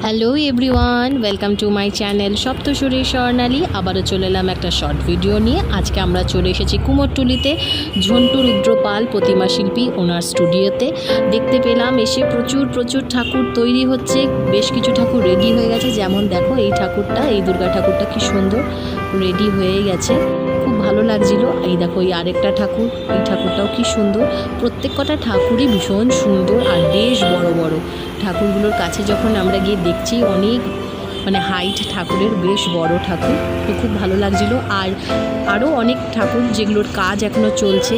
Hello everyone, welcome to my channel Saptasuri Swarnali. আবারও চলে এলাম একটা শর্ট ভিডিও নিয়ে। আজকে আমরা চলে এসেছি কুমোরটুলিতে ঝন্টু রুদ্রপাল প্রতিমা শিল্পী ওনার স্টুডিওতে। দেখতে পেলাম এসে প্রচুর ঠাকুর তৈরি হচ্ছে, বেশ কিছু ঠাকুর রেডি হয়ে গেছে। যেমন দেখো এই ঠাকুরটা, এই দুর্গা ঠাকুরটা কি সুন্দর রেডি হয়ে গেছে, খুব ভালো লাগছিল। এই দেখো এই আরেকটা ঠাকুর, এই ঠাকুরটাও কি সুন্দর। প্রত্যেক কটা ঠাকুরই ভীষণ সুন্দর আর বেশ বড় বড়। ঠাকুরগুলোর কাছে যখন আমরা গিয়ে দেখছি, অনেক হাইট ঠাকুরের, বেশ বড় ঠাকুর, তো খুব ভালো লাগছিল। আর আরও অনেক ঠাকুর যেগুলোর কাজ এখনও চলছে,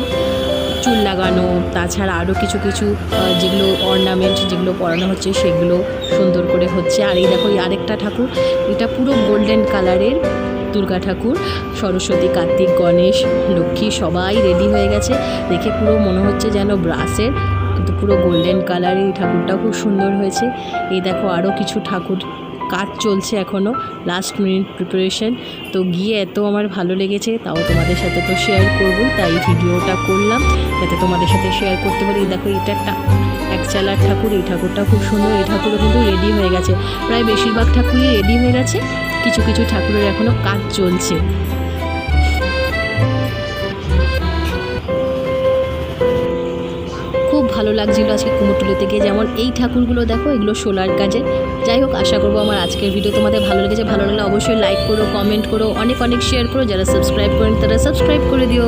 চুল লাগানো, তাছাড়া আরও কিছু যেগুলো অর্নামেন্ট যেগুলো পরানো হচ্ছে সেগুলো সুন্দর করে হচ্ছে। আর এই দেখো এই আরেকটা ঠাকুর, এটা পুরো গোল্ডেন কালারের দুর্গা ঠাকুর। সরস্বতী, কার্তিক, গণেশ, লক্ষ্মী সবাই রেডি হয়ে গেছে। দেখে পুরো মনে হচ্ছে যেন ব্রাসের, কিন্তু পুরো গোল্ডেন কালারের। এই ঠাকুরটাও খুব সুন্দর হয়েছে। এই দেখো আরও কিছু ঠাকুর কাজ চলছে এখনও, লাস্ট মিনিট প্রিপারেশন। তো গিয়ে এত আমার ভালো লেগেছে, তাও তোমাদের সাথে তো শেয়ার করবই, তাই ভিডিওটা করলাম যাতে তোমাদের সাথে শেয়ার করতে পারি। এই দেখো এটা একটা এক চালার ঠাকুর, এই ঠাকুরটা খুব সুন্দর। এই ঠাকুরও কিন্তু রেডি হয়ে গেছে, প্রায় বেশিরভাগ ঠাকুরই রেডি হয়ে গেছে, কিছু ঠাকুরের এখনও কাজ চলছে। খুব ভালো লাগছিল আজকে কুমোরটুলিতে গিয়ে। যেমন এই ঠাকুরগুলো দেখো, এগুলো সোলার কাজে। যাই হোক, আশা করবো আমার আজকের ভিডিও তোমাদের ভালো লেগেছে। ভালো লাগলে অবশ্যই লাইক করো, কমেন্ট করো, অনেক শেয়ার করো। যারা সাবস্ক্রাইব করেন তারা সাবস্ক্রাইব করে দিও।